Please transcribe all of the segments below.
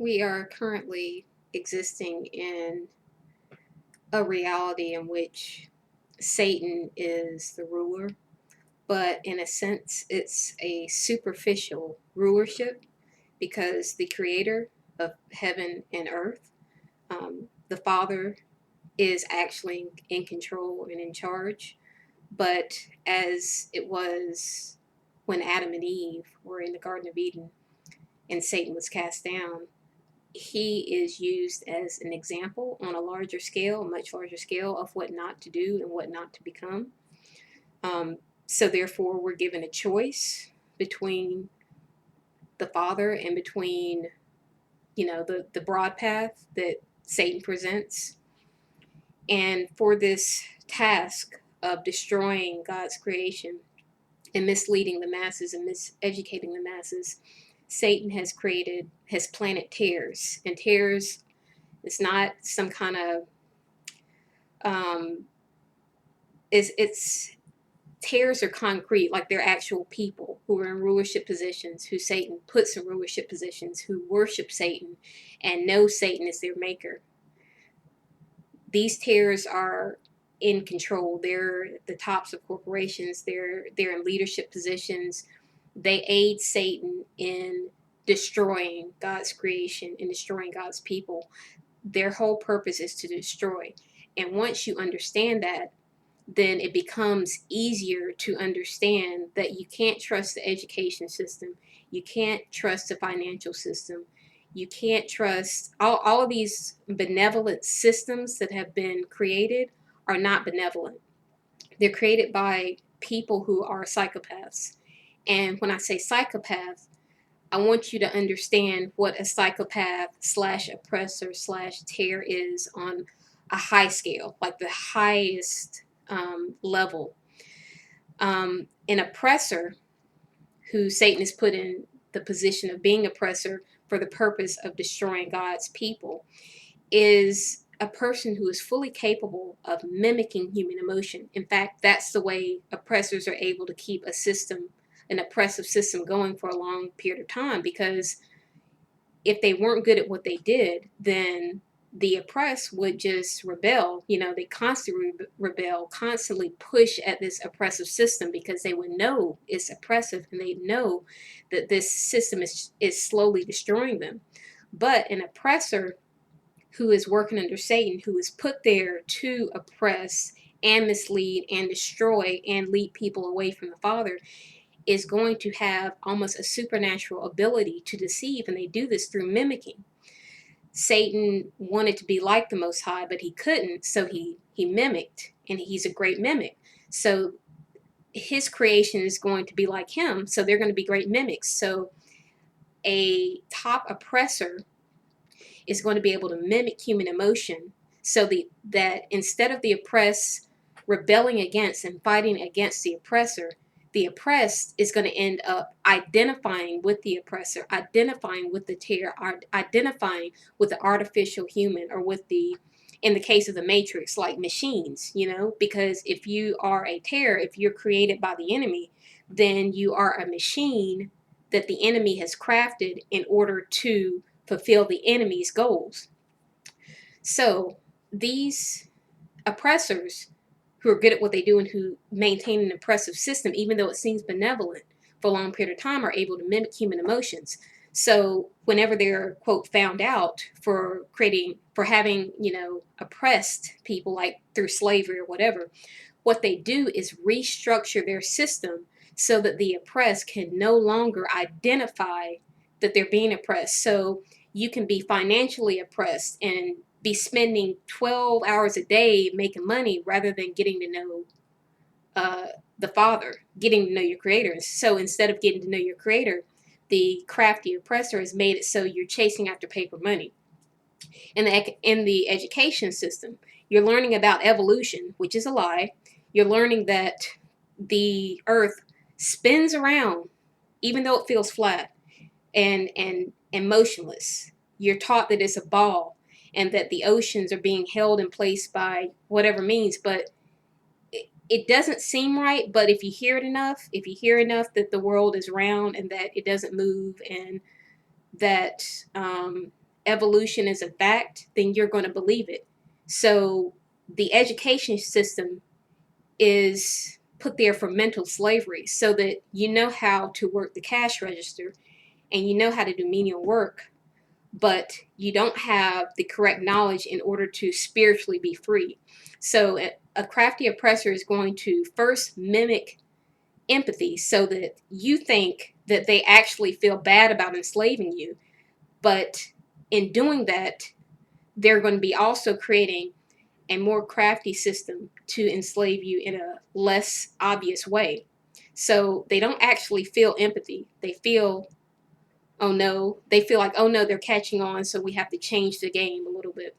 We are currently existing in a reality in which Satan is the ruler, but in a sense, it's a superficial rulership because the creator of heaven and earth, the Father, is actually in control and in charge. But as it was when Adam and Eve were in the Garden of Eden and Satan was cast down, he is used as an example on a larger scale, a much larger scale of what not to do and what not to become. So therefore, we're given a choice between the Father and between, the broad path that Satan presents. And for this task of destroying God's creation and misleading the masses and miseducating the masses, Satan has planted tares. And tares, it's not some kind of it's tares are concrete, like they're actual people who are in rulership positions, who Satan puts in rulership positions, who worship Satan and know Satan is their maker. These tares are in control. They're the tops of corporations. They're in leadership positions. They aid Satan in destroying God's creation and destroying God's people. Their whole purpose is to destroy. And once you understand that, then it becomes easier to understand that you can't trust the education system. You can't trust the financial system. You can't trust all of these benevolent systems that have been created are not benevolent. They're created by people who are psychopaths. And when I say psychopath, I want you to understand what a psychopath slash oppressor slash tear is on a high scale, like the highest level. An oppressor, who Satan has put in the position of being oppressor for the purpose of destroying God's people, is a person who is fully capable of mimicking human emotion. In fact, that's the way oppressors are able to keep an oppressive system going for a long period of time, because if they weren't good at what they did, then the oppressed would just rebel. They constantly rebel, constantly push at this oppressive system because they would know it's oppressive and they know that this system is slowly destroying them. But an oppressor who is working under Satan, who is put there to oppress and mislead and destroy and lead people away from the Father, is going to have almost a supernatural ability to deceive, and they do this through mimicking. Satan wanted to be like the Most High, but he couldn't, so he mimicked, and he's a great mimic. So his creation is going to be like him, so they're going to be great mimics. So a top oppressor is going to be able to mimic human emotion, so that instead of the oppressed rebelling against and fighting against the oppressor, the oppressed is going to end up identifying with the oppressor, identifying with the terror, identifying with the artificial human, or with in the case of the Matrix, like machines, because if you are a terror, if you're created by the enemy, then you are a machine that the enemy has crafted in order to fulfill the enemy's goals. So these oppressors who are good at what they do and who maintain an oppressive system, even though it seems benevolent for a long period of time, are able to mimic human emotions. So whenever they're, quote, found out for having, oppressed people, like through slavery or whatever, what they do is restructure their system so that the oppressed can no longer identify that they're being oppressed. So you can be financially oppressed and be spending 12 hours a day making money rather than getting to know the Father, getting to know your Creator. So instead of getting to know your Creator, the crafty oppressor has made it so you're chasing after paper money. In the education system, you're learning about evolution, which is a lie. You're learning that the earth spins around even though it feels flat and motionless. You're taught that it's a ball and that the oceans are being held in place by whatever means, but it doesn't seem right. But if you hear enough that the world is round and that it doesn't move, and that evolution is a fact, then you're going to believe it. So the education system is put there for mental slavery so that you know how to work the cash register and you know how to do menial work, but you don't have the correct knowledge in order to spiritually be free. So a crafty oppressor is going to first mimic empathy so that you think that they actually feel bad about enslaving you. But in doing that, they're going to be also creating a more crafty system to enslave you in a less obvious way. So they don't actually feel empathy. They feel, oh no, they feel like, oh no, they're catching on, so we have to change the game a little bit.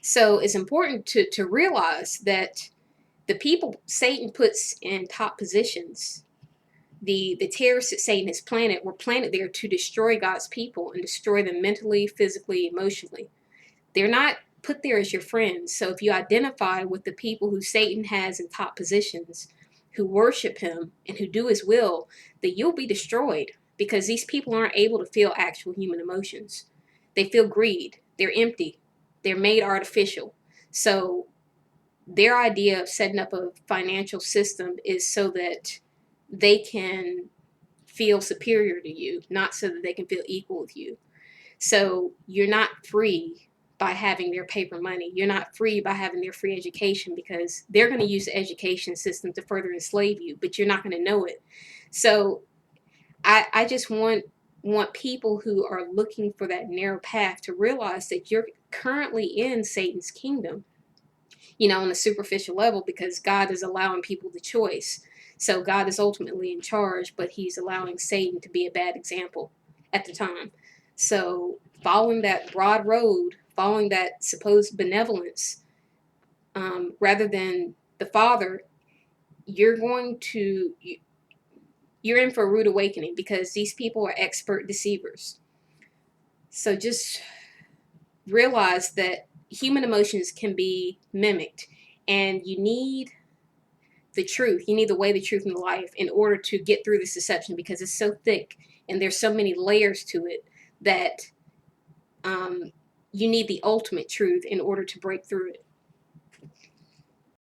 So it's important to realize that the people Satan puts in top positions, the terrorists that Satan has planted, were planted there to destroy God's people and destroy them mentally, physically, emotionally. They're not put there as your friends. So if you identify with the people who Satan has in top positions, who worship him and who do his will, that you'll be destroyed, because these people aren't able to feel actual human emotions. They feel greed. They're empty. They're made artificial. So their idea of setting up a financial system is so that they can feel superior to you, not so that they can feel equal with you. So you're not free by having their paper money. You're not free by having their free education, because they're going to use the education system to further enslave you, but you're not going to know it. So I just want people who are looking for that narrow path to realize that you're currently in Satan's kingdom, on a superficial level, because God is allowing people the choice. So God is ultimately in charge, but he's allowing Satan to be a bad example at the time. So following that broad road, following that supposed benevolence, rather than the Father, you're in for a rude awakening, because these people are expert deceivers. So just realize that human emotions can be mimicked, and you need the truth. You need the way, the truth, and the life in order to get through this deception, because it's so thick and there's so many layers to it that you need the ultimate truth in order to break through it.